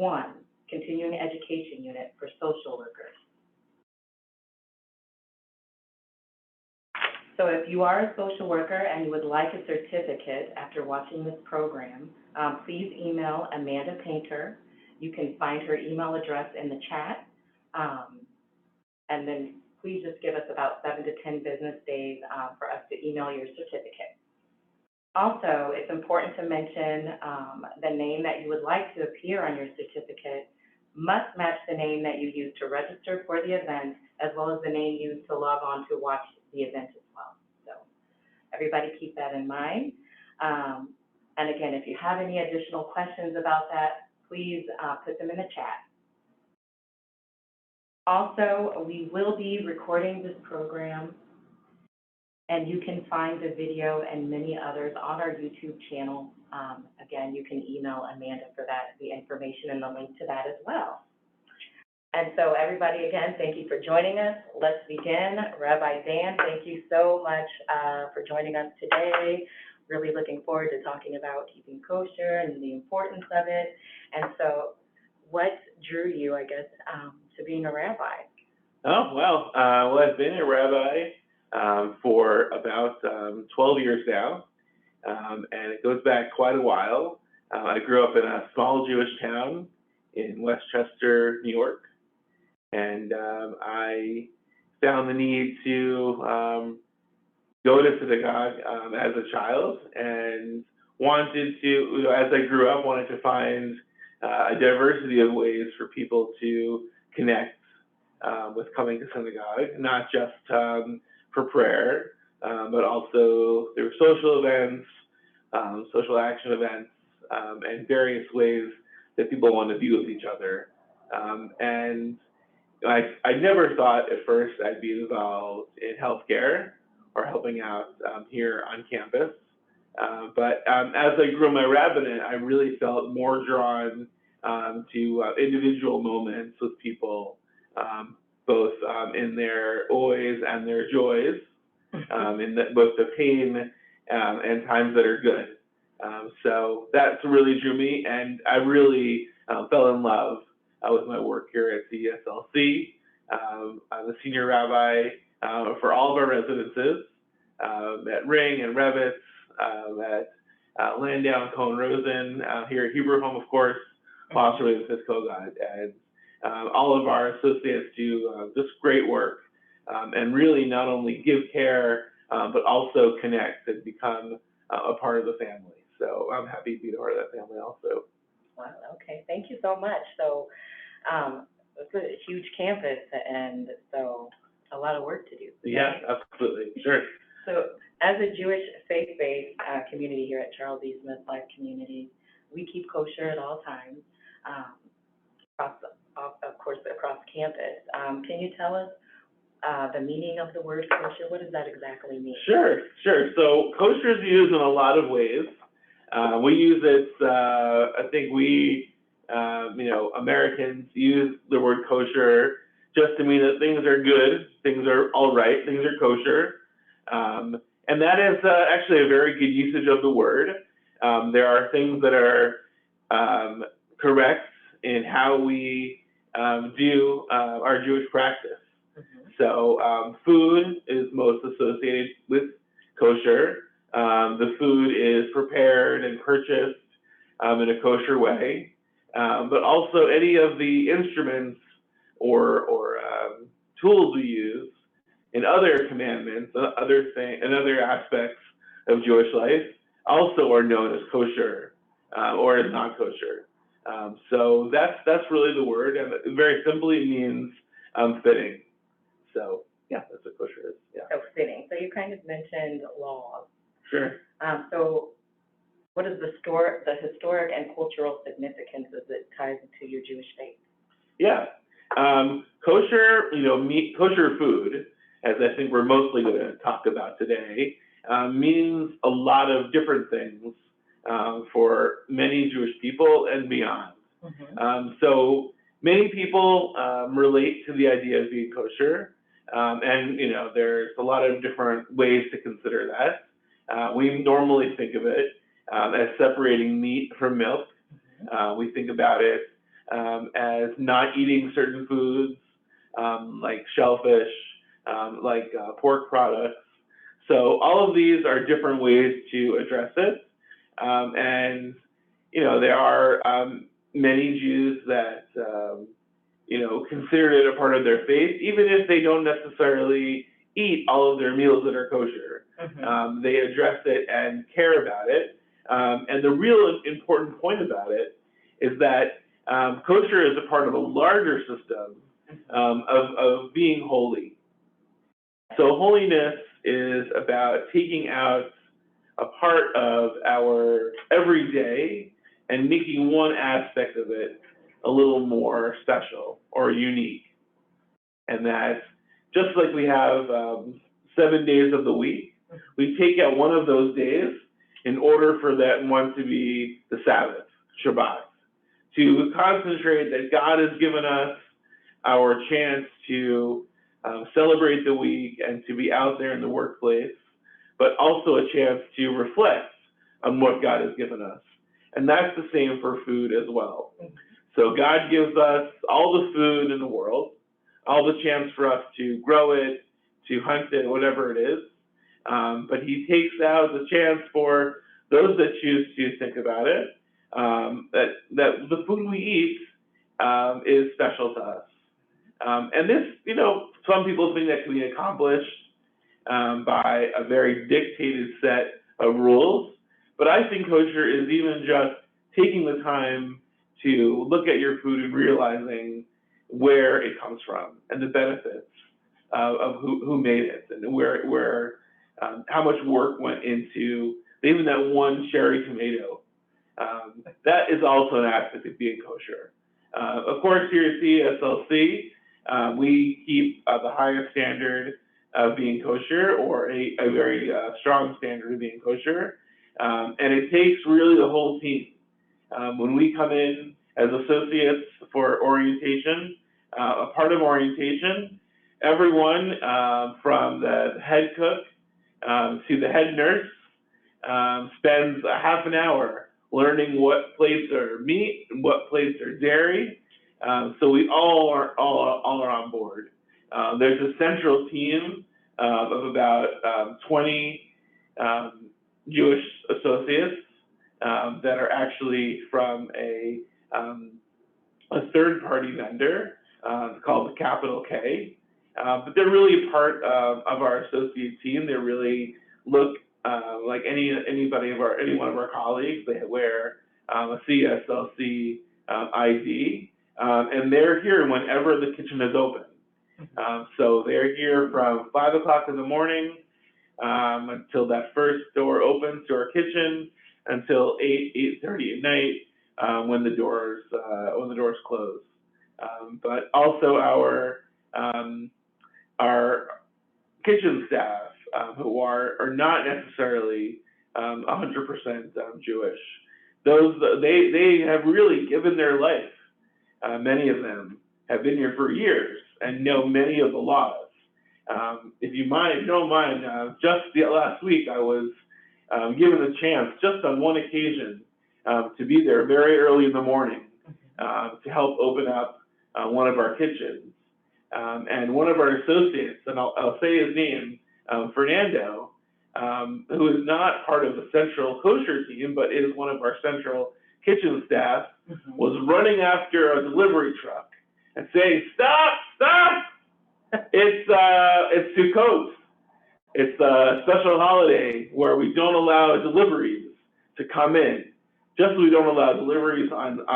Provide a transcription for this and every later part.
1, continuing education unit for social workers. So if you are a social worker and you would like a certificate after watching this program, please email Amanda Painter. You can find her email address in the chat. And then please just give us about 7 to 10 business days for us to email your certificate. Also, it's important to mention the name that you would like to appear on your certificate must match the name that you used to register for the event, as well as the name used to log on to watch the event as well. So everybody keep that in mind. And again, if you have any additional questions about that, please put them in the chat. Also, we will be recording this program, and you can find the video and many others on our YouTube channel. Again, you can email Amanda for that, the information and the link to that as well. And so everybody, again, thank you for joining us. Let's begin. Rabbi Dan, thank you so much for joining us today. Really looking forward to talking about keeping kosher and the importance of it. And so what drew you, I guess, to being a rabbi? Oh, well, I've been a rabbi for about 12 years now, and it goes back quite a while. I grew up in a small Jewish town in Westchester, New York, and I found the need to go to synagogue as a child, and wanted to, as I grew up, wanted to find a diversity of ways for people to connect with coming to synagogue, not just for prayer, but also through social events, social action events, and various ways that people want to be with each other. And I never thought at first I'd be involved in healthcare or helping out here on campus. But as I grew my rabbinate, I really felt more drawn to individual moments with people, both in their oys and their joys, in both the pain and times that are good. So that's really drew me, and I really fell in love with my work here at CESLC. I'm the senior rabbi for all of our residences at Ring and Revitz, at Landau and Cohen Rosen, here at Hebrew Home, of course, Foster with Cisco God, and all of our associates do just great work, and really not only give care, but also connect and become a part of the family. So I'm happy to be part of that family also. Wow, okay, thank you so much. So it's a huge campus, and so a lot of work to do. Yeah, absolutely, sure. So as a Jewish faith-based community here at Charles E. Smith Life Community, we keep kosher at all times, of course, across campus. Can you tell us the meaning of the word kosher? What does that exactly mean? Sure. So kosher is used in a lot of ways. We use it, I think we, Americans use the word kosher just to mean that things are good, things are all right, things are kosher. And that is actually a very good usage of the word. There are things that are correct in how we do our Jewish practice. So food is most associated with kosher. The food is prepared and purchased in a kosher way, but also any of the instruments or tools we use in other commandments, and other aspects of Jewish life also are known as kosher or as not kosher. So that's really the word, and very simply means fitting. So yeah, that's what kosher is. Yeah. So fitting. So you kind of mentioned laws. Sure. So what is the historic and cultural significance as it ties into your Jewish faith? Yeah. Kosher, kosher food, as I think we're mostly going to talk about today, means a lot of different things for many Jewish people and beyond. So many people relate to the idea of being kosher, and there's a lot of different ways to consider that. We normally think of it as separating meat from milk. We think about it as not eating certain foods, like shellfish, pork products. So all of these are different ways to address it. And, there are many Jews that, consider it a part of their faith, even if they don't necessarily eat all of their meals that are kosher. Mm-hmm. They address it and care about it. And the real important point about it is that kosher is a part of a larger system of being holy. So holiness is about taking out a part of our everyday and making one aspect of it a little more special or unique. And that just like we have 7 days of the week, we take out one of those days in order for that one to be the Sabbath, Shabbat, to concentrate that God has given us our chance to celebrate the week and to be out there in the workplace, but also a chance to reflect on what God has given us. And that's the same for food as well. So God gives us all the food in the world, all the chance for us to grow it, to hunt it, whatever it is. But he takes out the chance for those that choose to think about it, that the food we eat is special to us. And this, some people think that can be accomplished by a very dictated set of rules. But I think kosher is even just taking the time to look at your food and realizing where it comes from and the benefits of who made it and where how much work went into even that one cherry tomato. That is also an aspect of being kosher. Of course, here at CESLC, we keep the highest standard of being kosher, or a very strong standard of being kosher. And it takes really the whole team. When we come in as associates for orientation, a part of orientation, everyone from the head cook to the head nurse spends a half an hour learning what plates are meat and what plates are dairy. So we all are on board. There's a central team of about 20 Jewish associates that are actually from a third-party vendor called the Capital K. But they're really a part of our associate team. They really look like any one of our colleagues. They wear a CESLC ID, and they're here whenever the kitchen is open. So they're here from 5 o'clock in the morning until that first door opens to our kitchen, until 8:30 at night when the doors close. But also our kitchen staff who are not necessarily 100% Jewish. They have really given their life. Many of them have been here for years and know many of the laws. If you don't mind, just last week I was given a chance, just on one occasion, to be there very early in the morning to help open up one of our kitchens. And one of our associates, and I'll say his name, Fernando, who is not part of the central kosher team, but is one of our central kitchen staff, was running after a delivery truck and saying, "Stop! Stop! It's Sukkot. It's a special holiday where we don't allow deliveries to come in. Just as we don't allow deliveries on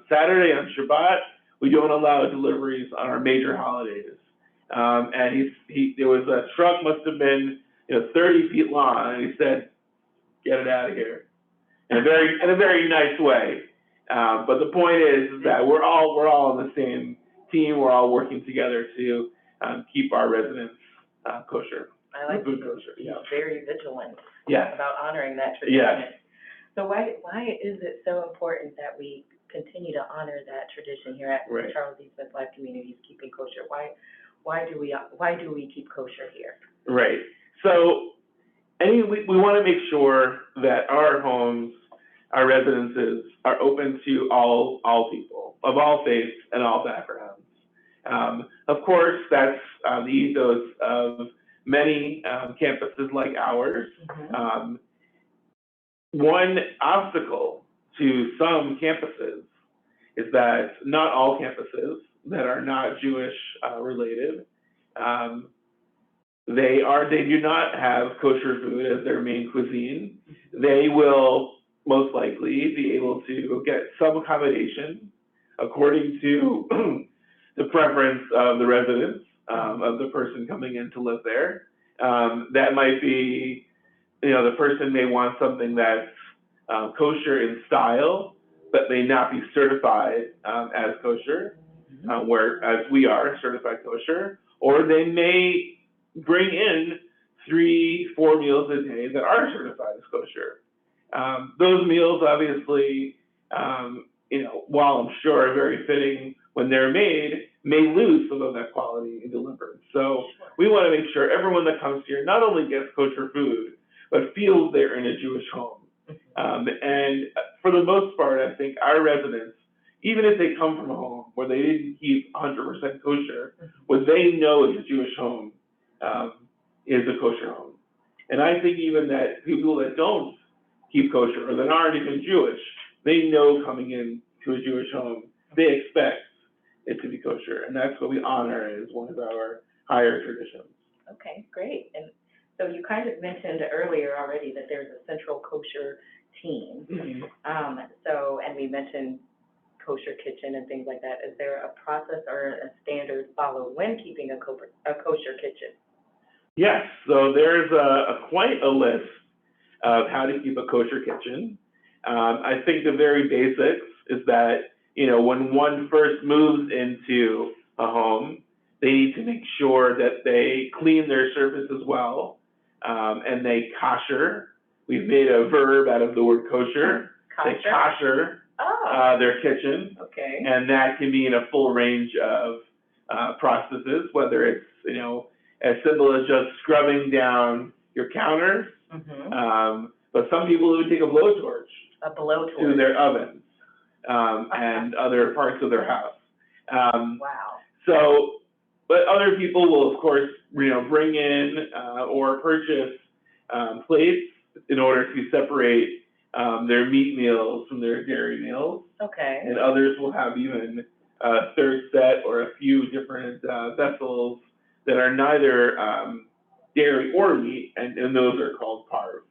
Saturday, on Shabbat, we don't allow deliveries on our major holidays." And there was a truck, must have been 30 feet long, and he said, "Get it out of here," in a very nice way. But the point is that we're all on the same team. We're all working together to keep our residents kosher. I like food kosher. Yeah. Very vigilant Yeah. about honoring that tradition. Yeah. So why is it so important that we continue to honor that tradition here at Right. Charles E. Smith Life Communities, keeping kosher? Why do we keep kosher here? Right. So we want to make sure that our homes our residences are open to all people of all faiths and all backgrounds. Of course, that's the ethos of many campuses like ours. One obstacle to some campuses is that not all campuses that are not Jewish related, they do not have kosher food as their main cuisine. They will most likely be able to get some accommodation according to the preference of the residents, of the person coming in to live there. That might be, the person may want something that's kosher in style, but may not be certified as kosher, whereas we are certified kosher, or they may bring in 3-4 meals a day that are certified as kosher. Those meals, obviously, while I'm sure are very fitting when they're made, may lose some of that quality in deliverance. So we want to make sure everyone that comes here not only gets kosher food, but feels they're in a Jewish home. And for the most part, I think our residents, even if they come from a home where they didn't keep 100% kosher, what they know is a Jewish home is a kosher home. And I think even that people that don't keep kosher or that aren't even Jewish, they know coming in to a Jewish home, they expect it to be kosher. And that's what we honor as one of our higher traditions. Okay, great. And so you kind of mentioned earlier already that there's a central kosher team. And we mentioned kosher kitchen and things like that. Is there a process or a standard followed when keeping a kosher kitchen? Yes, so there's quite a list of how to keep a kosher kitchen. I think the very basics is that, when one first moves into a home, they need to make sure that they clean their surfaces well, and they kosher. We've made a verb out of the word kosher. They kosher their kitchen. Okay. And that can be in a full range of processes, whether it's, as simple as just scrubbing down your counters. But some people would take a blowtorch to their ovens and other parts of their house. Wow. So, but other people will, of course, bring in or purchase plates in order to separate their meat meals from their dairy meals. Okay. And others will have even a third set or a few different vessels that are neither dairy or meat, and those are called parve.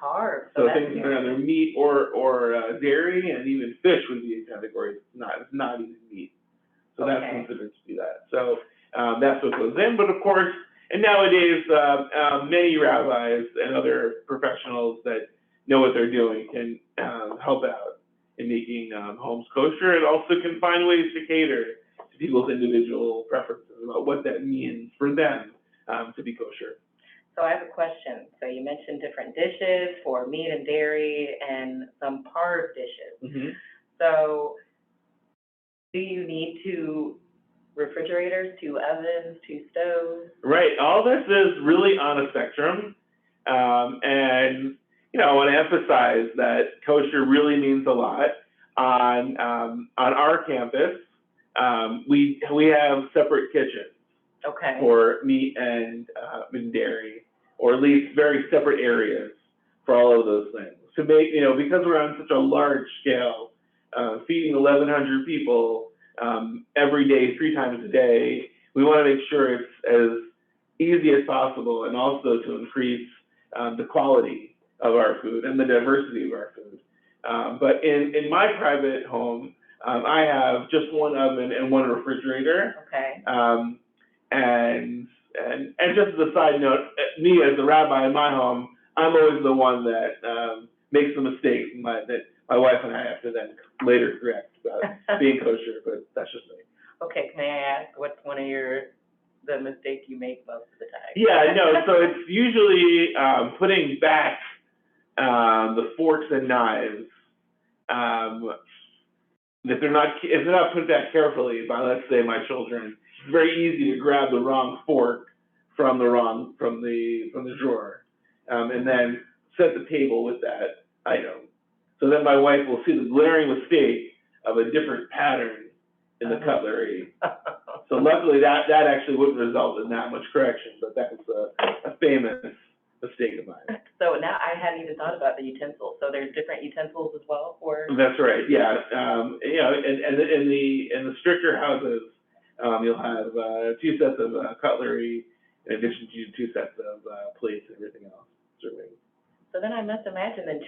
Parve. So things that are either meat or dairy, and even fish would be a category. It's not even meat. So that's considered to be that. So that's what goes in. But of course, and nowadays, many rabbis and other professionals that know what they're doing can help out in making homes kosher, and also can find ways to cater to people's individual preferences about what that means for them to be kosher. So I have a question. So you mentioned different dishes for meat and dairy and some parve dishes. So do you need 2 refrigerators, 2 ovens, 2 stoves? Right. All this is really on a spectrum. And, I want to emphasize that kosher really means a lot. On our campus, we have separate kitchens. Okay. For meat and dairy, or at least very separate areas for all of those things. To make, because we're on such a large scale, feeding 1,100 people every day, 3 times a day, we want to make sure it's as easy as possible, and also to increase the quality of our food and the diversity of our food. But in my private home, I have just 1 oven and 1 refrigerator. Okay. And just as a side note, me as the rabbi in my home, I'm always the one that makes the mistake that my wife and I have to then later correct about being kosher, but that's just me. Okay, can I ask what's one of the mistake you make most of the time? Yeah, no, so it's usually putting back the forks and knives. If they're not put back carefully by, let's say, my children, it's very easy to grab the wrong fork from the drawer, and then set the table with that item. So then my wife will see the glaring mistake of a different pattern in the cutlery. So luckily that actually wouldn't result in that much correction, but that was a famous mistake of mine. So now I hadn't even thought about the utensils. So there's different utensils as well for? That's right, yeah. You know, in the stricter houses, you'll have 2 sets of cutlery in addition to 2 sets of plates and everything else, serving. So then I must imagine that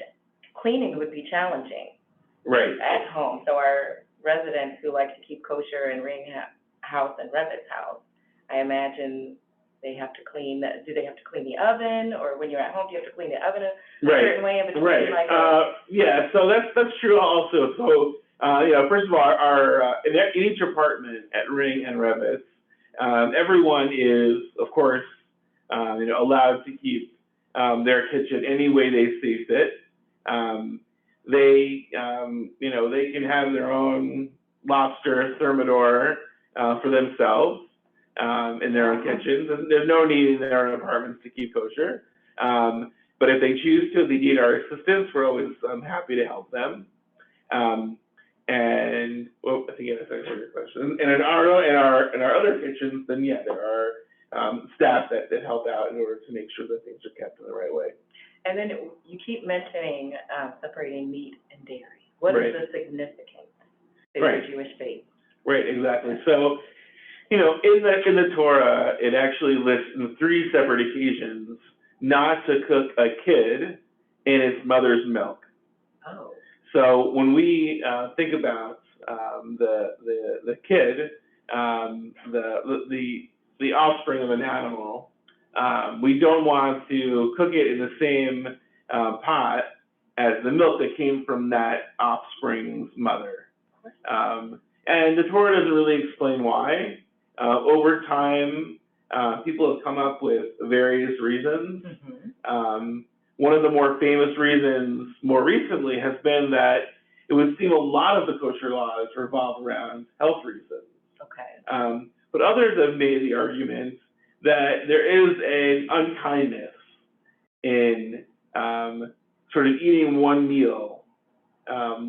cleaning would be challenging. Right. At home. So our residents who like to keep kosher in Ring House and Rebbit's house, I imagine they have to clean do they have to clean the oven, or when you're at home, do you have to clean the oven a certain way in between? Right. Yeah, so that's true also. So, you know, first of all, in each apartment at Ring and Rebbit's, everyone is, of course, you know, allowed to keep their kitchen any way they see fit. They, you know, they can have their own lobster thermidor for themselves in their own kitchens. And there's no need in their own apartments to keep kosher. But if they choose to, they need our assistance. We're always happy to help them. And well, I think you answered your question. And in our other kitchens, then yeah, there are staff that help out in order to make sure that things are kept in the right way. And then you keep mentioning separating meat and dairy. What is the significance of the Jewish faith? Right, exactly. So, you know, in the Torah, it actually lists in 3 separate occasions not to cook a kid in its mother's milk. Oh. So when we think about the kid, the offspring of an animal, we don't want to cook it in the same pot as the milk that came from that offspring's mother. And the Torah doesn't really explain why. Over time, people have come up with various reasons. One of the more famous reasons more recently has been that it would seem a lot of the kosher laws revolve around health reasons. Okay. But others have made the argument that there is an unkindness in sort of eating one meal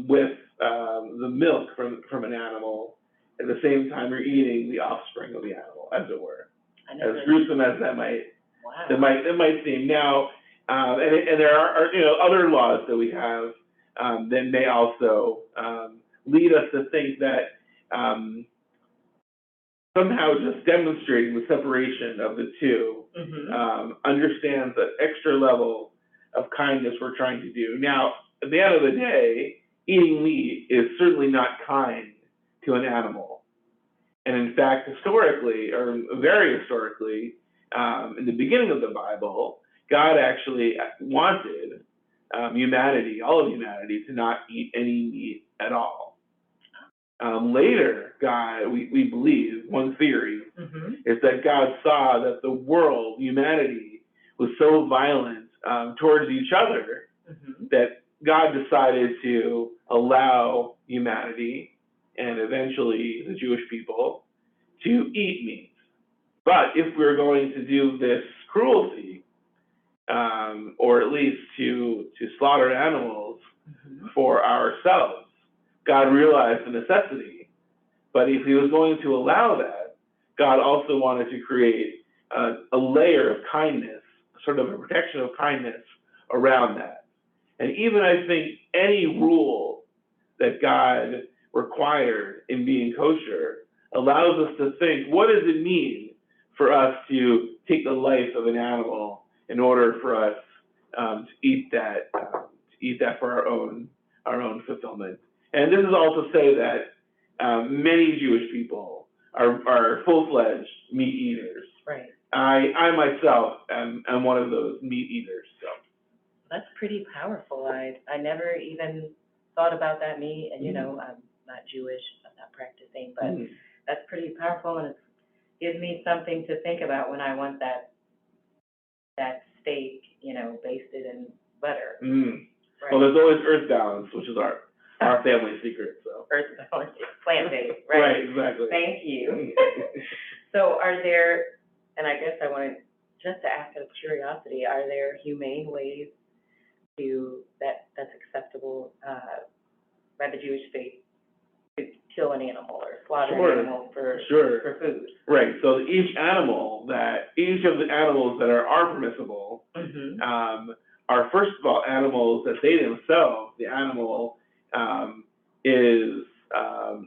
with the milk from an animal at the same time you're eating the offspring of the animal, as it were. As gruesome as that might seem. Now, and there are you know other laws that we have that may also lead us to think that somehow just demonstrating the separation of the two understands that extra level of kindness we're trying to do. Now, at the end of the day, eating meat is certainly not kind to an animal. And in fact, historically, or very historically, in the beginning of the Bible, God actually wanted humanity, all of humanity, to not eat any meat at all. Later, God, we believe, one theory, is that God saw that the world, humanity, was so violent towards each other that God decided to allow humanity and eventually the Jewish people to eat meat. But if we're going to do this cruelty, or at least to slaughter animals for ourselves, God realized the necessity. But if he was going to allow that, God also wanted to create a layer of kindness, sort of a protection of kindness around that. And even I think any rule that God required in being kosher allows us to think, what does it mean for us to take the life of an animal in order for us to eat that for our own fulfillment? And this is all to say that many Jewish people are full-fledged meat eaters. Right. I myself am one of those meat eaters. So that's pretty powerful. I never even thought about that meat, and you know, I'm not Jewish, I'm not practicing, but that's pretty powerful, and it gives me something to think about when I want that steak, you know, basted in butter. Right. Well, there's always earth balance, which is our family secret. So earth balance, plant-based, right? Right, exactly. Thank you. So are there, and I guess I wanted just to ask out of curiosity, are there humane ways that's acceptable, by the Jewish faith to kill an animal or slaughter Sure. an animal for food. Right. So each of the animals that are permissible, are first of all animals that they themselves, the animal, is a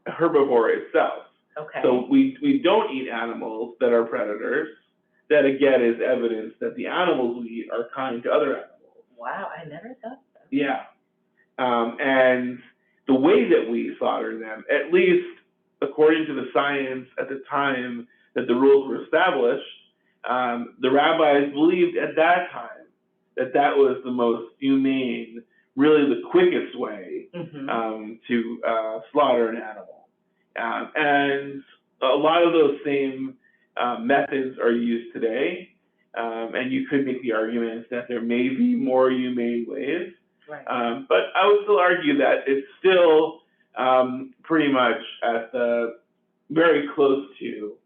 herbivore itself. Okay. So we don't eat animals that are predators. That again is evidence that the animals we eat are kind to other animals. Wow, I never thought so. Yeah. And the way that we slaughter them, at least according to the science at the time that the rules were established, the rabbis believed at that time that that was the most humane, really the quickest way to slaughter an animal. And a lot of those same methods are used today, and you could make the argument that there may be more humane ways. Right. But I would still argue that it's still pretty much at the very close to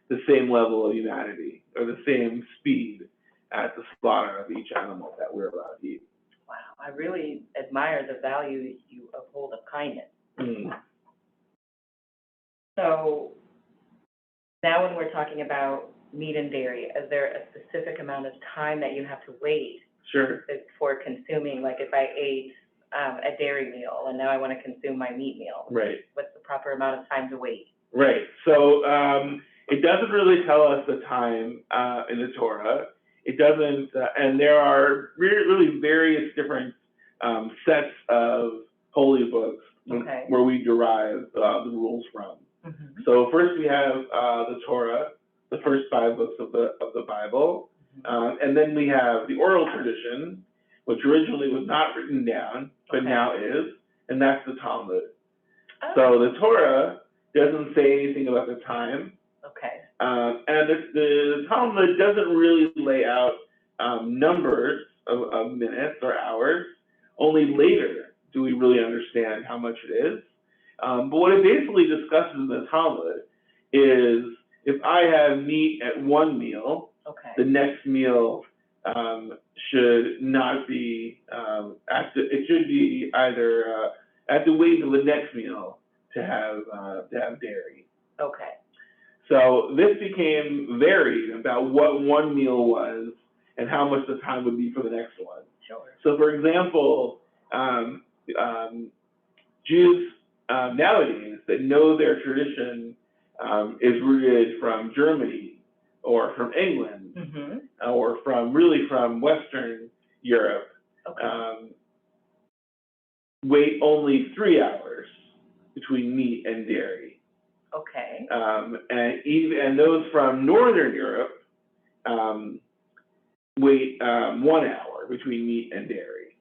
the same level of humanity or the same speed at the slaughter of each animal that we're allowed to eat. Wow, I really admire the value you uphold of kindness. So now when we're talking about meat and dairy, is there a specific amount of time that you have to wait Sure. for consuming? Like if I ate a dairy meal and now I want to consume my meat meal, Right. what's the proper amount of time to wait? Right. So it doesn't really tell us the time in the Torah. It doesn't, and there are really various different sets of holy books where we derive the rules from. So first we have the Torah, the first 5 books of the Bible, and then we have the oral tradition, which originally was not written down, but now is, and that's the Talmud. So the Torah doesn't say anything about the time. And the Talmud doesn't really lay out numbers of minutes or hours. Only later do we really understand how much it is. But what it basically discusses in the Talmud is if I have meat at one meal, the next meal should not be, it should be either at the wait till the next meal to have dairy. So this became varied about what one meal was and how much the time would be for the next one. So for example, Jews nowadays that know their tradition is rooted from Germany or from England or from Western Europe, wait only 3 hours between meat and dairy. And those from Northern Europe wait 1 hour between meat and dairy.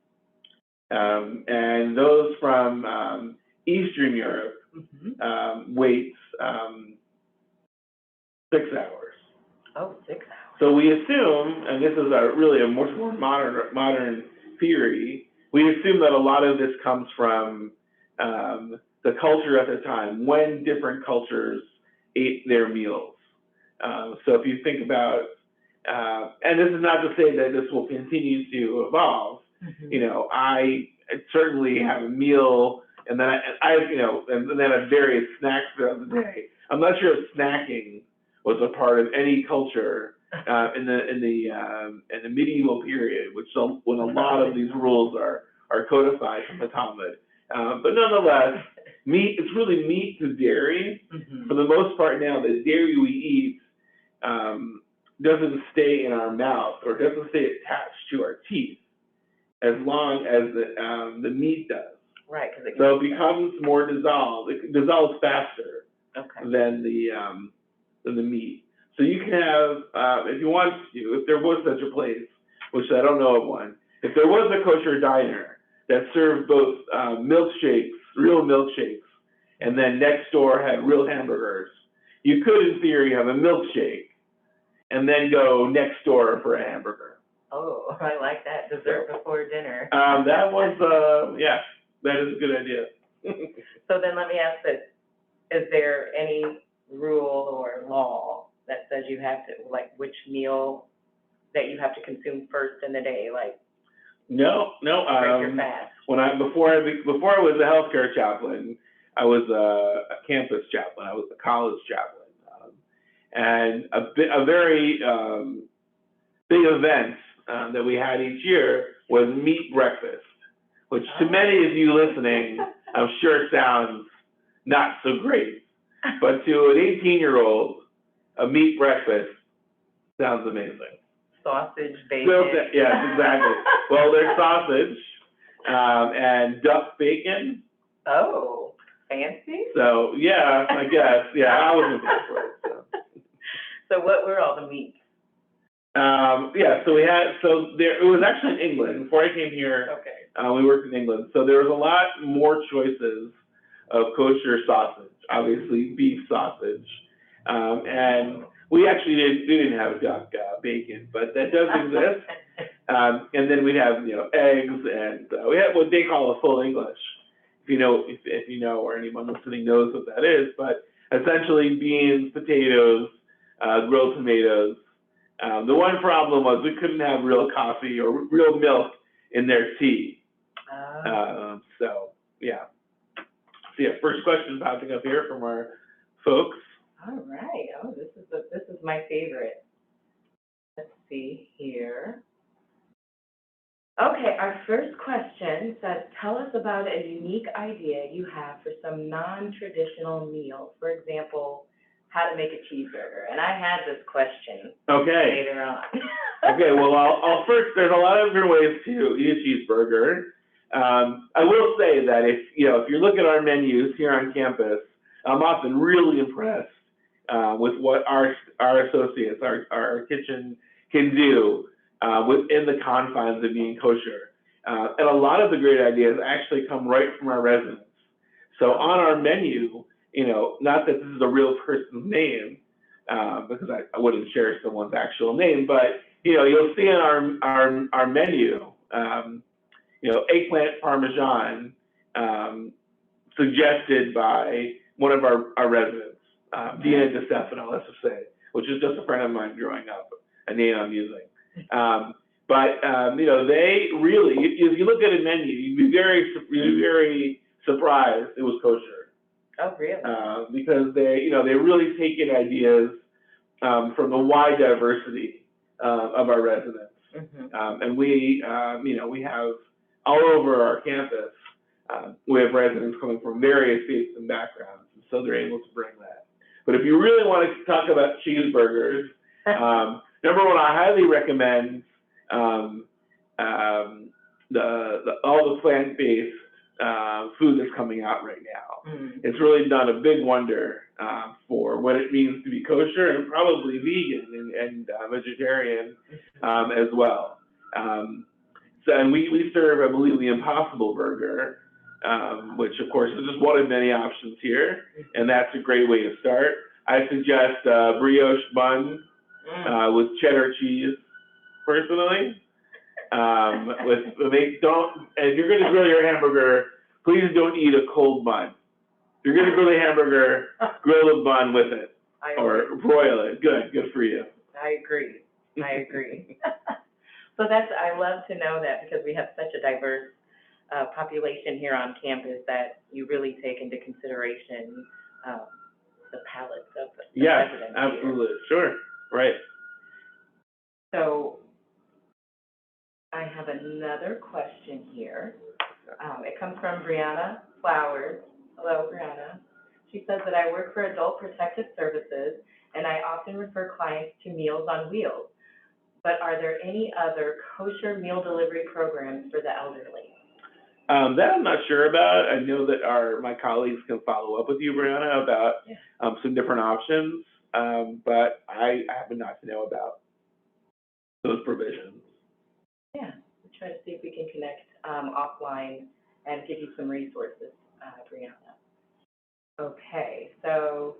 And those from Eastern Europe wait 6 hours. 6 hours. So we assume, and this is really a much more modern theory, we assume that a lot of this comes from the culture at the time, when different cultures ate their meals. So if you think about, and this is not to say that this will continue to evolve, you know, I certainly have a meal and then and then have various snacks throughout the day. I'm not sure if snacking was a part of any culture in the medieval period, which when a lot of these rules are codified from the Talmud. But nonetheless, it's really meat to dairy. For the most part now, the dairy we eat doesn't stay in our mouth or doesn't stay attached to our teeth as long as the meat does. So it becomes more dissolved. It dissolves faster than the meat. So you can have, if you want to, if there was such a place, which I don't know of one, if there was a kosher diner that served both milkshakes, real milkshakes, and then next door had real hamburgers, you could, in theory, have a milkshake and then go next door for a hamburger. Oh, I like that. Dessert before dinner. That was, yeah, that is a good idea. So then let me ask this. Is there any rule or law that says you have to, like, which meal that you have to consume first in the day? Like, No, no. Break your fast. Before I was a healthcare chaplain, I was a campus chaplain. I was a college chaplain, and a very big event that we had each year was meat breakfast, which to many of you listening, I'm sure sounds not so great, but to an 18-year-old, a meat breakfast sounds amazing. Sausage, bacon. Yes, exactly. Well, there's sausage and duck bacon. Oh, fancy. So yeah, I guess. Yeah, I wasn't there for it. So what were all the meats? Yeah, so it was actually in England. Before I came here, Okay. we worked in England. So there was a lot more choices of kosher sausage, obviously beef sausage. And we actually didn't have duck bacon, but that does exist. And then we'd have, eggs, and we had what they call a full English, if you know, or anyone listening knows what that is. But essentially beans, potatoes, grilled tomatoes. The one problem was we couldn't have real coffee or real milk in their tea. So yeah, first question popping up here from our folks. All right. Oh, this is my favorite. Let's see here. Okay, our first question says, tell us about a unique idea you have for some non-traditional meals. For example, how to make a cheeseburger. And I had this question later on. Okay, well, I'll first, there's a lot of different ways to eat a cheeseburger. I will say that if you look at our menus here on campus, I'm often really impressed with what our associates, our kitchen can do within the confines of being kosher. And a lot of the great ideas actually come right from our residents. So on our menu, not that this is a real person's name, because I wouldn't share someone's actual name, but you'll see on our menu, eggplant parmesan, suggested by one of our residents, Dina DeStefano, let's just say, which is just a friend of mine growing up, a name I'm using. But they really, if you look at a menu, you'd be very surprised it was kosher. Oh, really? Because they really take in ideas from the wide diversity of our residents. Mm-hmm. And we have all over our campus, we have residents coming from various faiths and backgrounds, and so they're able to bring that. But if you really want to talk about cheeseburgers, number one, I highly recommend all the plant-based food that's coming out right now. Mm. It's really done a big wonder for what it means to be kosher and probably vegan and vegetarian as well. And we serve, I believe, the Impossible Burger, which of course is just one of many options here, and that's a great way to start. I suggest brioche bun with cheddar cheese, personally. If you're going to grill your hamburger, please don't eat a cold bun. If you're going to grill a hamburger, grill a bun with it or broil it. Good for you. I agree. So I love to know that, because we have such a diverse population here on campus that you really take into consideration the palates of the residents. Yes, absolutely. Here. Sure. Right. So I have another question here. It comes from Brianna Flowers. Hello, Brianna. She says that I work for Adult Protective Services, and I often refer clients to Meals on Wheels. But are there any other kosher meal delivery programs for the elderly? That I'm not sure about. I know that my colleagues can follow up with you, Brianna, about some different options, but I happen not to know about those provisions. Yeah, we'll try to see if we can connect offline and give you some resources, Brianna. Okay, so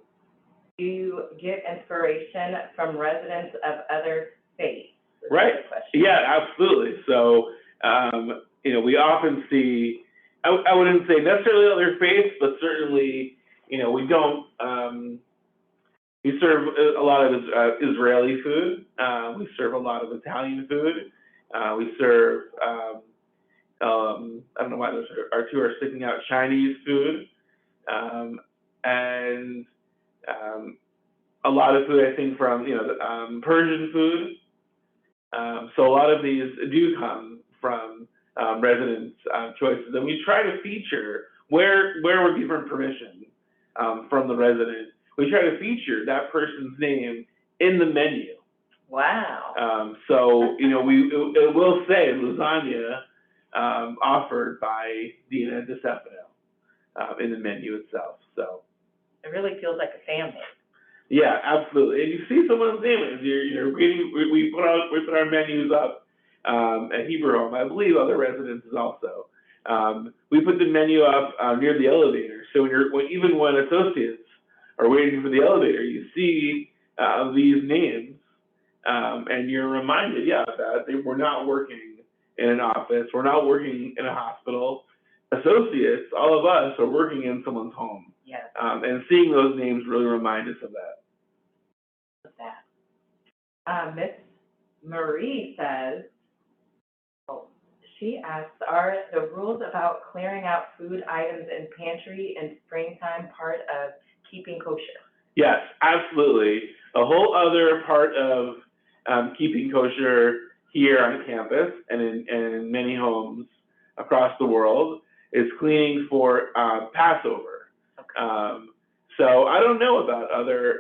do you get inspiration from residents of other faiths? Right. Yeah, absolutely. So, we often see, I wouldn't say necessarily other faiths, but certainly, we don't, we serve a lot of Israeli food. We serve a lot of Italian food. We serve I don't know why those two are sticking out. Chinese food, and a lot of food, I think, from Persian food. So a lot of these do come from residents' choices, and we try to feature where we're given permission from the resident. We try to feature that person's name in the menu. Wow. So it will say lasagna offered by Dina DeStefano in the menu itself. So it really feels like a family. Yeah, absolutely. And you see someone's name. We put our menus up at Hebrew Home. I believe other residences also. We put the menu up near the elevator. So even when associates are waiting for the elevator, you see these names, and you're reminded, that we're not working in an office. We're not working in a hospital. Associates, all of us, are working in someone's home. Yes. And seeing those names really remind us of that. Miss Marie says, she asks, are the rules about clearing out food items in pantry in springtime part of keeping kosher? Yes, absolutely. A whole other part of keeping kosher here on campus and in many homes across the world is cleaning for Passover. Okay. So I don't know about other,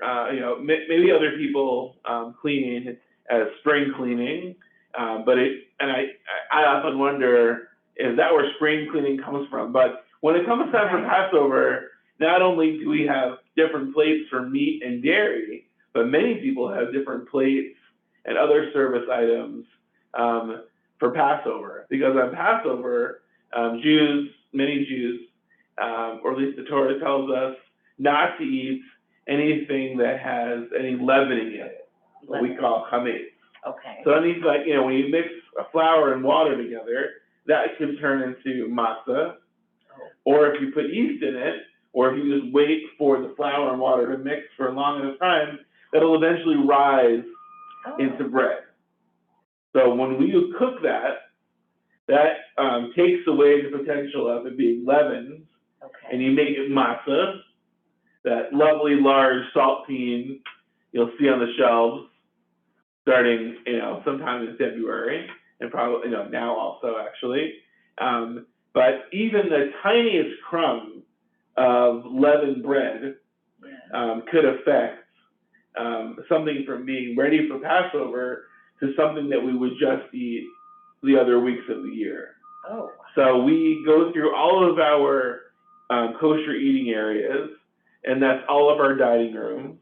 maybe other people cleaning as spring cleaning, but I often wonder, is that where spring cleaning comes from? But when it comes time for Passover, not only do we have different plates for meat and dairy, but many people have different plates and other service items for Passover. Because on Passover, many Jews, or at least the Torah tells us, not to eat anything that has any leavening in it, what we call chametz. Okay. So that means, when you mix flour and water together, that can turn into matzah. Or if you put yeast in it, or if you just wait for the flour and water to mix for a long enough time, that'll eventually rise into bread. So when we cook that takes away the potential of it being leavened, and you make it matzah, that lovely large saltine you'll see on the shelves starting, sometime in February, and probably, now also actually. But even the tiniest crumb of leavened bread could affect something from being ready for Passover to something that we would just eat the other weeks of the year. Oh. So we go through all of our kosher eating areas, and that's all of our dining rooms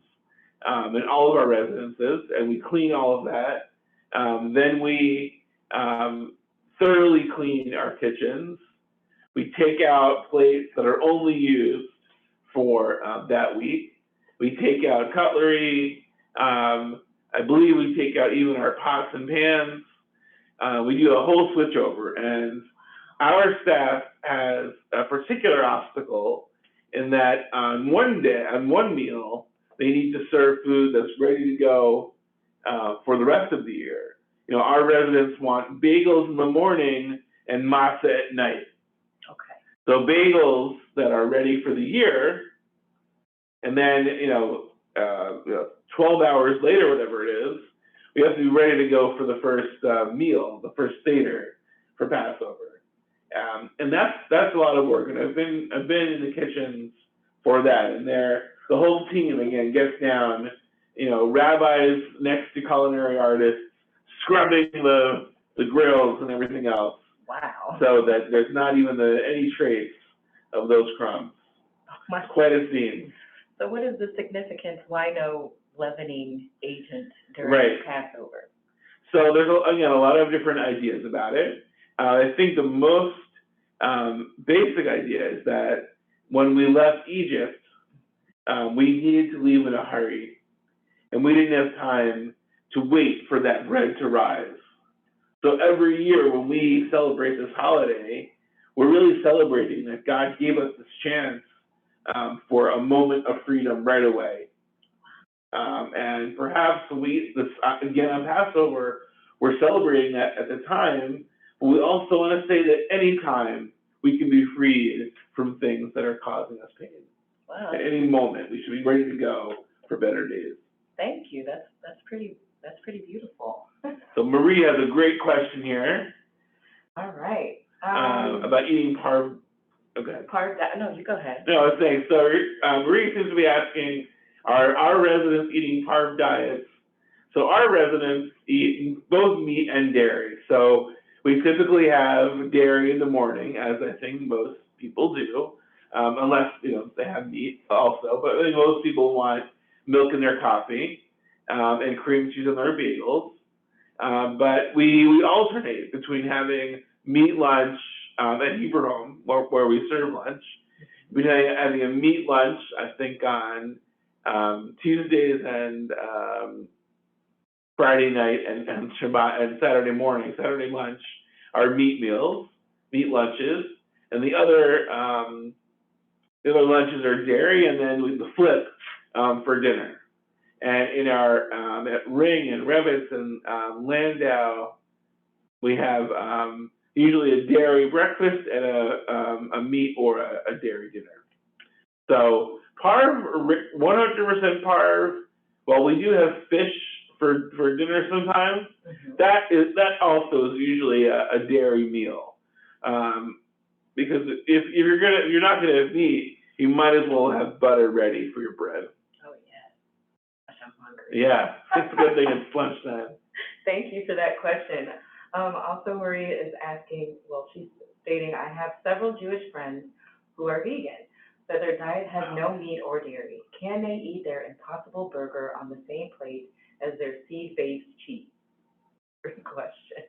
and all of our residences, and we clean all of that. Then we thoroughly clean our kitchens. We take out plates that are only used for that week. We take out cutlery. I believe we take out even our pots and pans. We do a whole switchover, and our staff has a particular obstacle in that on one meal, they need to serve food that's ready to go for the rest of the year. Our residents want bagels in the morning and matzah at night. Okay. So bagels that are ready for the year, and then 12 hours later, whatever it is, we have to be ready to go for the first meal, the first Seder for Passover. And that's a lot of work, and I've been in the kitchens for that, and the whole team again gets down, rabbis next to culinary artists, scrubbing the grills and everything else. Wow. So that there's not even any trace of those crumbs. It's quite a scene. So what is the significance? Why no leavening agent during Passover? So there's a lot of different ideas about it. I think the most basic idea is that when we left Egypt, we needed to leave in a hurry, and we didn't have time to wait for that bread to rise. So every year when we celebrate this holiday, we're really celebrating that God gave us this chance for a moment of freedom right away. And perhaps again on Passover, we're celebrating that at the time But we also want to say that anytime we can be freed from things that are causing us pain. Wow. At any moment, we should be ready to go for better days. Thank you. That's pretty beautiful. So Marie has a great question here. All right. About eating parv. Okay. No, you go ahead. No, I was saying, so Marie seems to be asking, are our residents eating parv diets? So our residents eat both meat and dairy. So we typically have dairy in the morning, as I think most people do, unless they have meat also. But I think most people want milk in their coffee and cream cheese on their bagels. But we alternate between having meat lunch at Hebrew Home, where we serve lunch. We've been having a meat lunch, I think, on Tuesdays and Friday night and Shabbat and Saturday morning. Saturday lunch are meat meals, meat lunches, and the other lunches are dairy, and then we flip for dinner. And in our at Ring and Revitz and Landau, we have usually a dairy breakfast and a meat or a dairy dinner. So parv, 100% parv. While we do have fish for dinner sometimes, that also is usually a dairy meal. Because if you're not gonna have meat, you might as well have butter ready for your bread. Oh yeah, I'm hungry. Yeah, it's a good thing it's lunchtime. Thank you for that question. Also, Maria is asking, well, she's stating, I have several Jewish friends who are vegan, so their diet has no meat or dairy. Can they eat their Impossible Burger on the same plate as their seed-based cheese? Great question.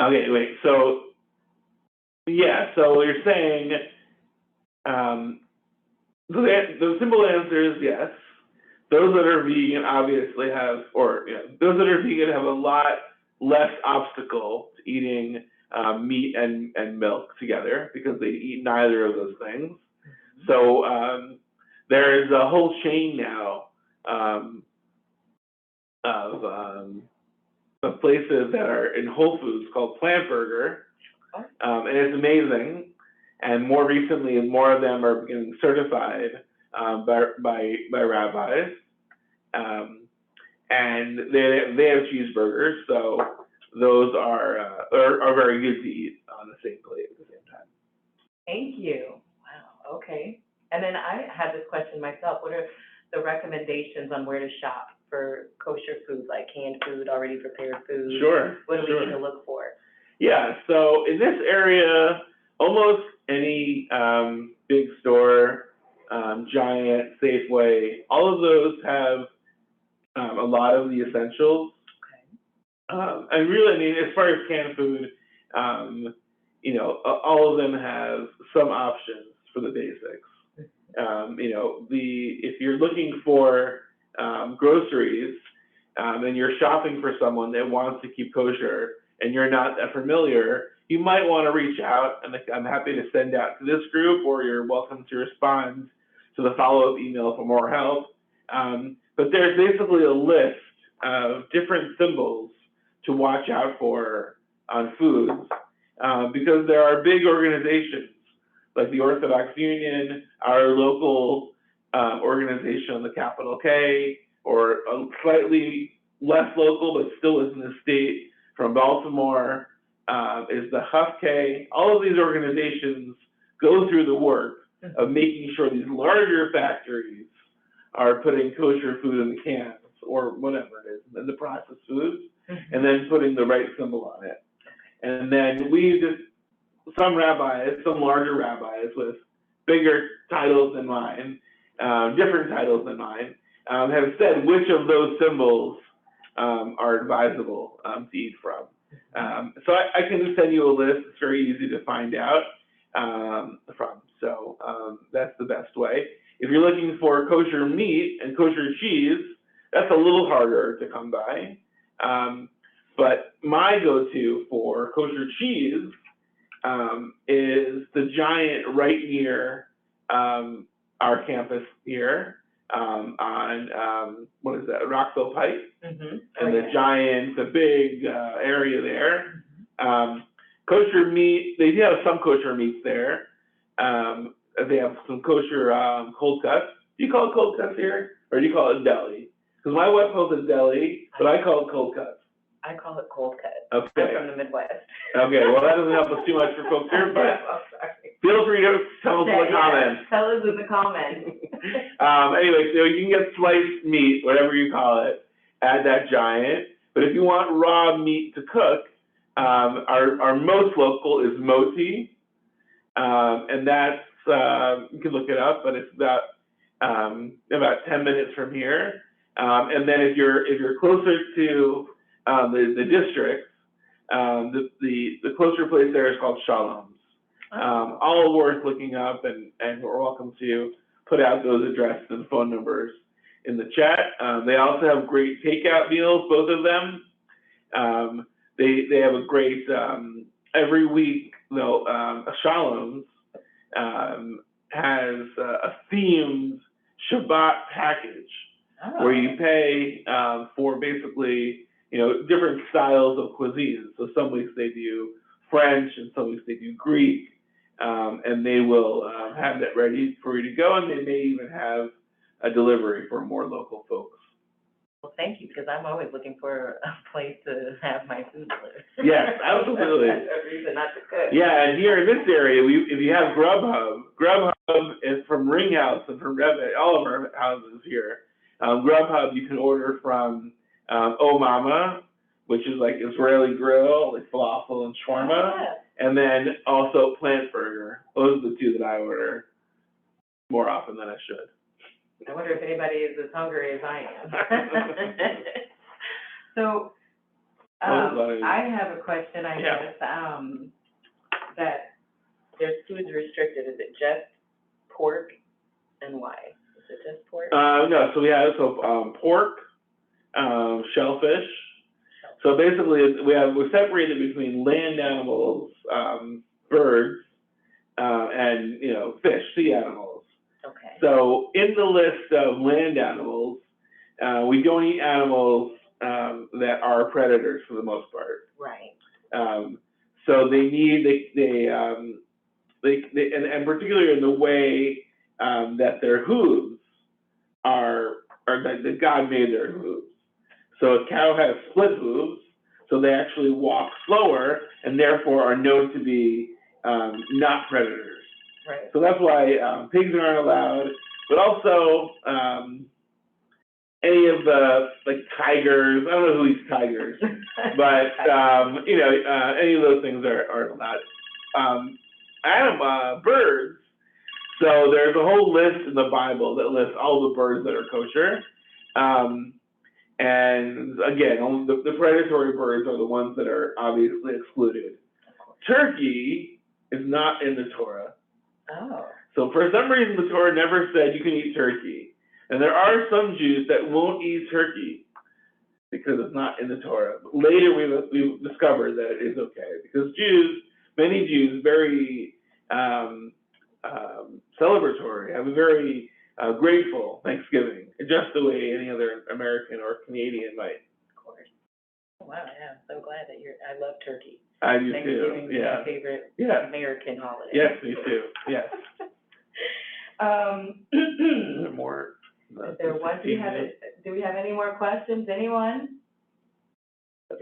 Okay, wait, so, yeah, so you're saying, the simple answer is yes. Those that are vegan obviously have, those that are vegan have a lot less obstacle to eating meat and milk together because they eat neither of those things. So there's a whole chain now of places that are in Whole Foods called Plant Burger, and it's amazing. And more recently, more of them are getting certified by rabbis. And they have cheeseburgers, so those are very good to eat on the same plate at the same time. Thank you. Wow. Okay. And then I had this question myself. What are the recommendations on where to shop for kosher food, like canned food, already prepared food? Sure. What do we need to look for? Yeah. So in this area, almost any big store, Giant, Safeway, all of those have a lot of the essentials. And really, I mean, as far as canned food, all of them have some options for the basics. If you're looking for groceries and you're shopping for someone that wants to keep kosher and you're not that familiar, you might want to reach out, and I'm happy to send out to this group, or you're welcome to respond to the follow-up email for more help. But there's basically a list of different symbols to watch out for on foods, because there are big organizations like the Orthodox Union, our local organization on the capital K, or a slightly less local but still is in the state from Baltimore, is the HUFK. All of these organizations go through the work of making sure these larger factories are putting kosher food in the cans or whatever it is, in the processed foods, and then putting the right symbol on it. And then some larger rabbis with bigger titles than mine, different titles than mine, have said which of those symbols are advisable to eat from. So I can send you a list. It's very easy to find out from. So that's the best way. If you're looking for kosher meat and kosher cheese, that's a little harder to come by. But my go-to for kosher cheese is the Giant right near our campus here on, what is that, Rockville Pike? And the Giant, the big area there. Kosher meat, they do have some kosher meats there. They have some kosher cold cuts. Do you call it cold cuts here, or do you call it deli? Because my wife calls it deli, but I call it cold cuts. I call it cold cut. Okay. I'm from the Midwest. Okay, well, that doesn't help us too much for folks here, but feel free to tell us in the comments. Tell us in the comments. Anyway, so you can get sliced meat, whatever you call it, at that Giant. But if you want raw meat to cook, our most local is Moti, and that's you can look it up, but it's about 10 minutes from here. And then if you're closer to the district, the closer place there is called Shalom's. All worth looking up, and we're welcome to put out those addresses and phone numbers in the chat. They also have great takeout meals, both of them. They have a great, every week, though, Shalom's has a themed Shabbat package where you pay for basically, different styles of cuisine. So some weeks they do French, and some weeks they do Greek, and they will have that ready for you to go, and they may even have a delivery for more local folks. Well, thank you, because I'm always looking for a place to have my food delivered. Yes, absolutely. That's a reason not to cook. Yeah, and here in this area, if you have Grubhub is from Ring House and from all of our houses here. Grubhub, you can order from Oh Mama, which is like Israeli grill, like falafel and shawarma, and then also Plant Burger. Those are the two that I order more often than I should. I wonder if anybody is as hungry as I am. So, I have a question, I guess, that there's foods restricted. Is it just pork, and why? Is it just pork? No, so we have pork, shellfish. So basically, we're separated between land animals, birds, and fish, sea animals. Okay. So in the list of land animals, we don't eat animals that are predators for the most part. Right. So they need and particularly in the way that their hooves are that God made their hooves. So a cow has split hooves, so they actually walk slower and therefore are known to be not predators. Right. So that's why pigs aren't allowed, but also any of the tigers. I don't know who eats tigers, but any of those things are allowed. Birds. So there's a whole list in the Bible that lists all the birds that are kosher. And again, only the predatory birds are the ones that are obviously excluded. Turkey is not in the Torah. Oh. So for some reason, the Torah never said you can eat turkey. And there are some Jews that won't eat turkey because it's not in the Torah. But later we discovered that it is okay, because many Jews, very celebratory, have a very grateful Thanksgiving, just the way any other American or Canadian might. Of course. Wow, yeah, I'm so glad that I love turkey. I do too. Thanksgiving is my favorite American holiday. Yes, me too. Yes. More. Do we have any more questions? Anyone? Oh,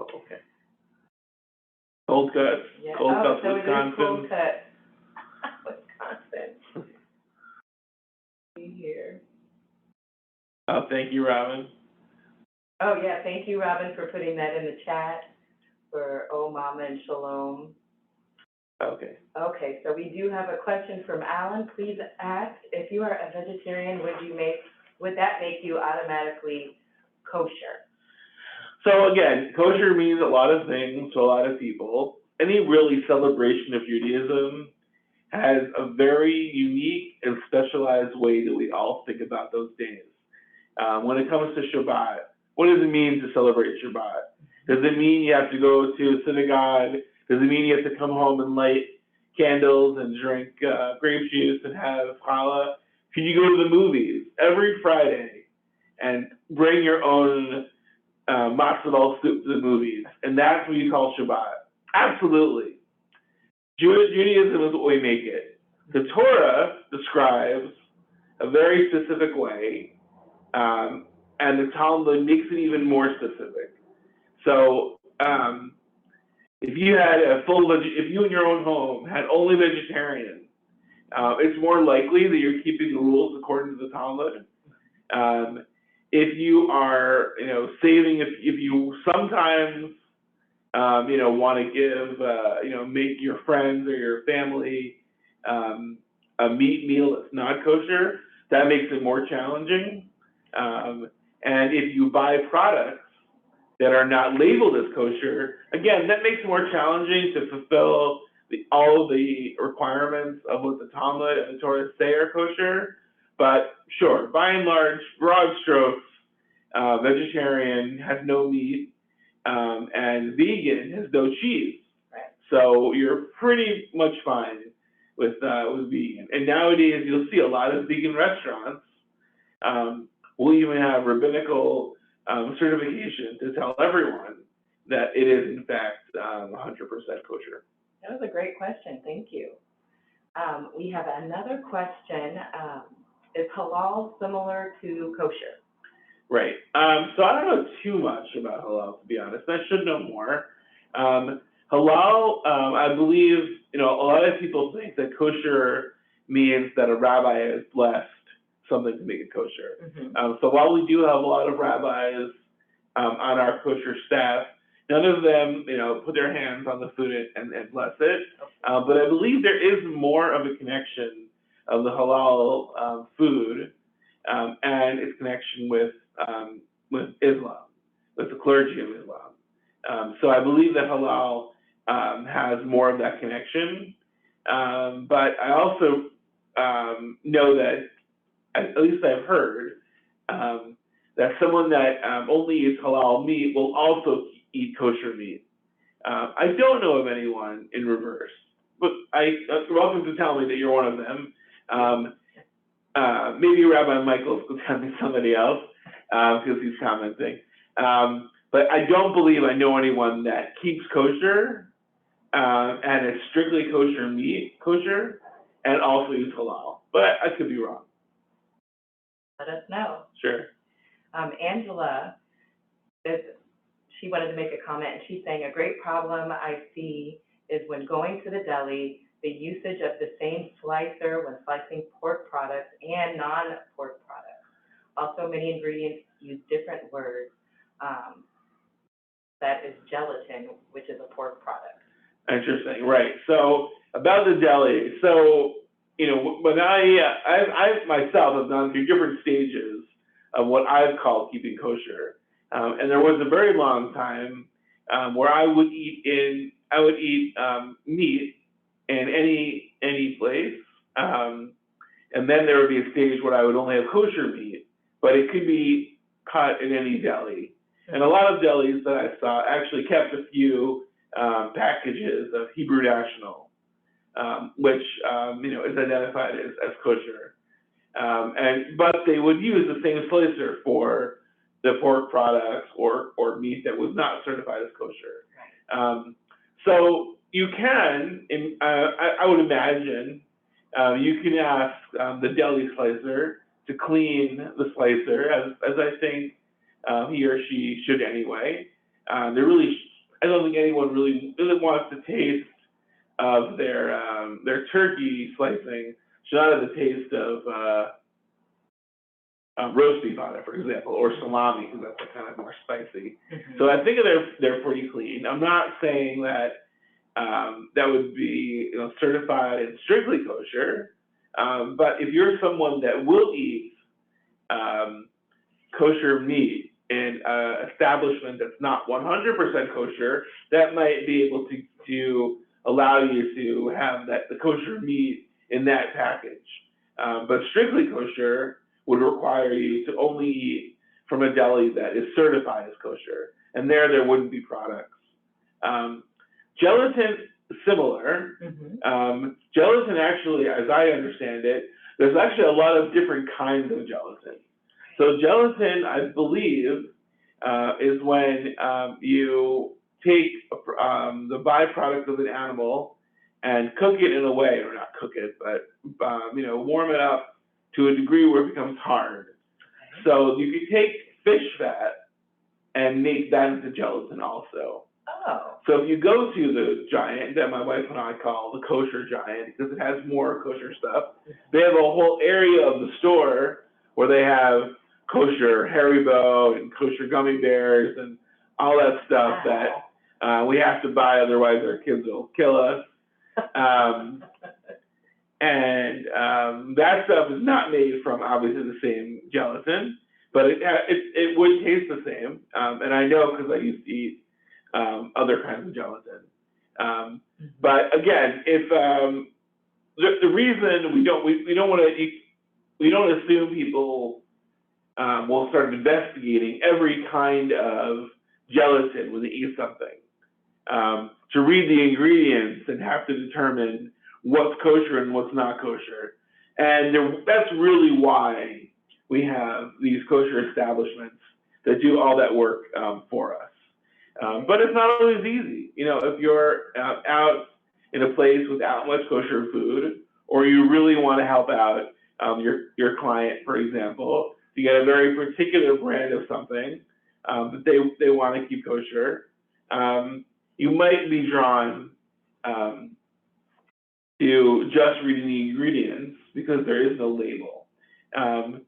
okay. Cold cuts. Yeah. Cold cuts, so Wisconsin. it is cold cut. Wisconsin. See here. Oh, thank you, Robin. Oh, yeah, thank you, Robin, for putting that in the chat for Oh Mama and Shalom. Okay. Okay, so we do have a question from Alan. Please ask, if you are a vegetarian, would that make you automatically kosher? So again, kosher means a lot of things to a lot of people. Any really celebration of Judaism has a very unique and specialized way that we all think about those days. When it comes to Shabbat, what does it mean to celebrate Shabbat? Does it mean you have to go to a synagogue? Does it mean you have to come home and light candles and drink grape juice and have challah? Can you go to the movies every Friday and bring your own matzo ball soup to the movies, and that's what you call Shabbat. Absolutely. Judaism is what we make it. The Torah describes a very specific way, and the Talmud makes it even more specific. So, if you had if you in your own home had only vegetarian, it's more likely that you're keeping the rules according to the Talmud. If you are, saving, if you sometimes, want to give, make your friends or your family a meat meal that's not kosher, that makes it more challenging. And if you buy products that are not labeled as kosher, again, that makes it more challenging to fulfill all the requirements of what the Talmud and the Torah say are kosher. But sure, by and large, broad strokes, vegetarian has no meat, and vegan has no cheese. Right. So you're pretty much fine with vegan. And nowadays, you'll see a lot of vegan restaurants will even have rabbinical certification to tell everyone that it is in fact 100% kosher. That was a great question. Thank you. We have another question. Is halal similar to kosher? Right. So I don't know too much about halal, to be honest. I should know more. Halal, I believe, a lot of people think that kosher means that a rabbi has blessed something to make it kosher. Mm-hmm. So while we do have a lot of rabbis on our kosher staff, none of them, put their hands on the food and bless it. But I believe there is more of a connection of the halal food and its connection with Islam, with the clergy of Islam. So I believe that halal has more of that connection. But I also know that, at least I've heard, that someone that only eats halal meat will also eat kosher meat. I don't know of anyone in reverse, but you're welcome to tell me that you're one of them. Maybe Rabbi Michael will tell me somebody else because he's commenting. But I don't believe I know anyone that keeps kosher and is strictly kosher, and also eats halal. But I could be wrong. Let us know. Sure. Angela, she wanted to make a comment, and she's saying, a great problem I see is when going to the deli, the usage of the same slicer when slicing pork products and non-pork products. Also, many ingredients use different words. That is gelatin, which is a pork product. Interesting, right. So about the deli, so, when I myself have gone through different stages of what I've called keeping kosher. And there was a very long time where I would eat meat in any place, and then there would be a stage where I would only have kosher meat, but it could be caught in any deli. And a lot of delis that I saw actually kept a few packages of Hebrew National, which is identified as kosher. But they would use the same slicer for the pork products or meat that was not certified as kosher. So you can, I would imagine, you can ask the deli slicer to clean the slicer, as I think he or she should anyway. I don't think anyone really wants to taste of their turkey slicing should not have the taste of roast beef on it, for example, or salami, because that's kind of more spicy. Mm-hmm. So I think they're pretty clean. I'm not saying that that would be certified and strictly kosher, but if you're someone that will eat kosher meat in an establishment that's not 100% kosher, that might be able to allow you to have the kosher meat in that package. But strictly kosher would require you to only eat from a deli that is certified as kosher, and there wouldn't be products. Gelatin, similar. Mm-hmm. Gelatin actually, as I understand it, there's actually a lot of different kinds of gelatin. So gelatin, I believe, is when you take the byproduct of an animal and cook it in a way, or not cook it, but warm it up to a degree where it becomes hard. Okay. So you can take fish fat and make that into gelatin also. Oh. So if you go to the Giant that my wife and I call the Kosher Giant because it has more kosher stuff, they have a whole area of the store where they have kosher Haribo and kosher gummy bears and all that stuff that we have to buy, otherwise our kids will kill us. And that stuff is not made from obviously the same gelatin, but it would taste the same. And I know because I used to eat other kinds of gelatin. But again, if the reason we don't assume people will start investigating every kind of gelatin when they eat something. To read the ingredients and have to determine what's kosher and what's not kosher. And that's really why we have these kosher establishments that do all that work for us. But it's not always easy. If you're out in a place without much kosher food, or you really want to help out your client, for example, to get a very particular brand of something that they want to keep kosher, you might be drawn to just reading the ingredients because there is no label. And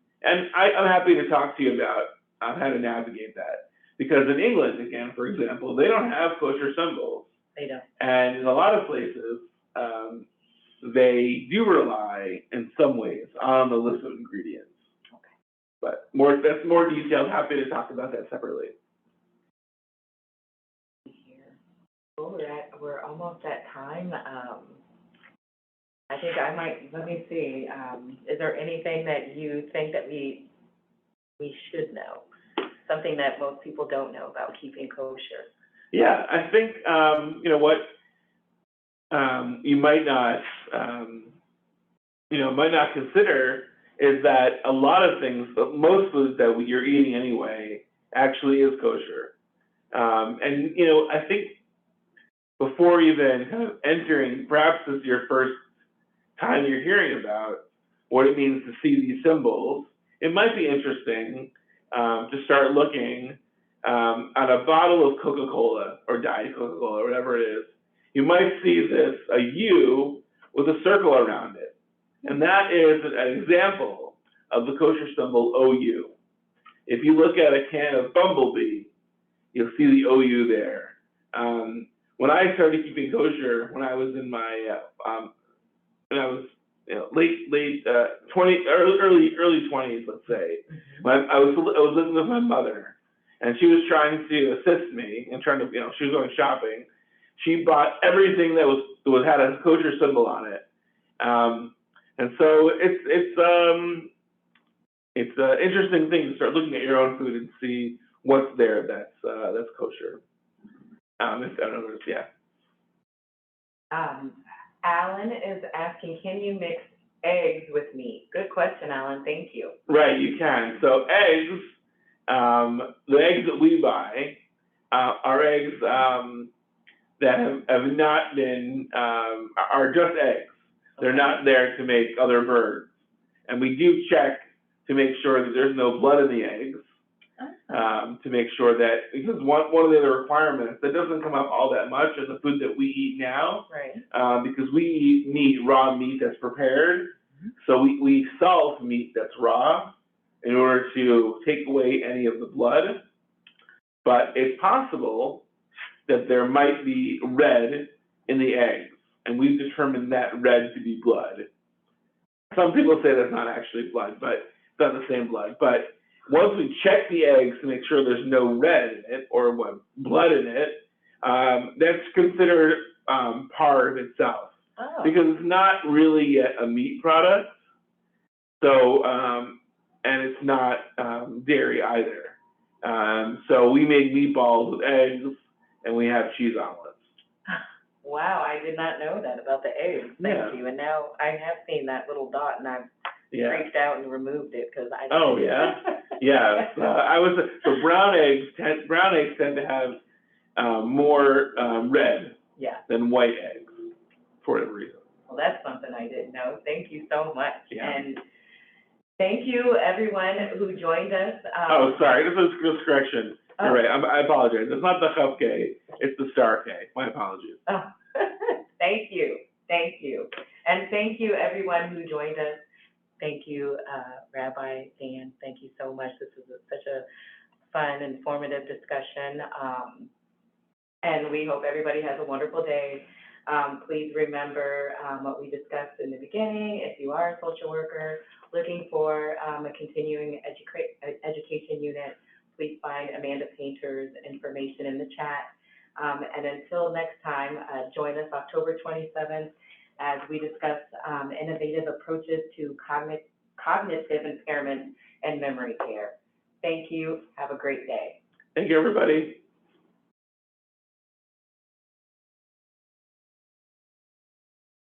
I'm happy to talk to you about how to navigate that. Because in England, again, for example, they don't have kosher symbols. They don't. And in a lot of places, they do rely, in some ways, on the list of ingredients. Okay. But that's more detailed. Happy to talk about that separately. Well, we're almost at time. I think let me see. Is there anything that you think that we should know? Something that most people don't know about keeping kosher? Yeah, I think, what you might not consider is that a lot of things, most foods that you're eating anyway, actually is kosher. And, I think before even kind of entering, perhaps this is your first time you're hearing about what it means to see these symbols, it might be interesting to start looking at a bottle of Coca-Cola or Diet Coca-Cola, or whatever it is. You might see a U with a circle around it. And that is an example of the kosher symbol OU. If you look at a can of Bumblebee, you'll see the OU there. When I started keeping kosher, when I was in my, late 20s, early 20s, let's say. I was living with my mother, and she was trying to assist me and trying to, she was going shopping. She bought everything that had a kosher symbol on it, and so it's an interesting thing to start looking at your own food and see what's there that's kosher. Alan is asking, can you mix eggs with meat? Good question, Alan. Thank you. Right, you can. So eggs, the eggs that we buy are eggs that have not been, are just eggs. They're not there to make other birds. And we do check to make sure that there's no blood in the eggs. To make sure that, because one of the other requirements that doesn't come up all that much in the food that we eat now, right? Because we eat raw meat that's prepared, so we salt meat that's raw in order to take away any of the blood. But it's possible that there might be red in the eggs, and we've determined that red to be blood. Some people say that's not actually blood, but it's not the same blood. But once we check the eggs to make sure there's no red in it or blood in it, that's considered part of itself. Oh. Because it's not really yet a meat product. So, and it's not dairy either. So we make meatballs with eggs, and we have cheese omelets. Wow, I did not know that about the eggs. Thank you. And now I have seen that little dot, and I've freaked out and removed it because I. Oh yeah. Yes, so brown eggs tend to have more red Yeah, than white eggs, for whatever reason. well, that's something I didn't know. Thank you so much. Yeah. And thank you, everyone who joined us. Oh, sorry, this is correction. Oh. You're right, I apologize. It's not the Chav K, it's the Star K. My apologies. Oh, thank you. And thank you, everyone who joined us. Thank you, Rabbi Dan. Thank you so much. This was such a fun, informative discussion. And we hope everybody has a wonderful day. Please remember what we discussed in the beginning. If you are a social worker looking for a continuing education unit, please find Amanda Painter's information in the chat. And until next time, join us October 27th as we discuss innovative approaches to cognitive impairment and memory care. Thank you. Have a great day. Thank you, everybody.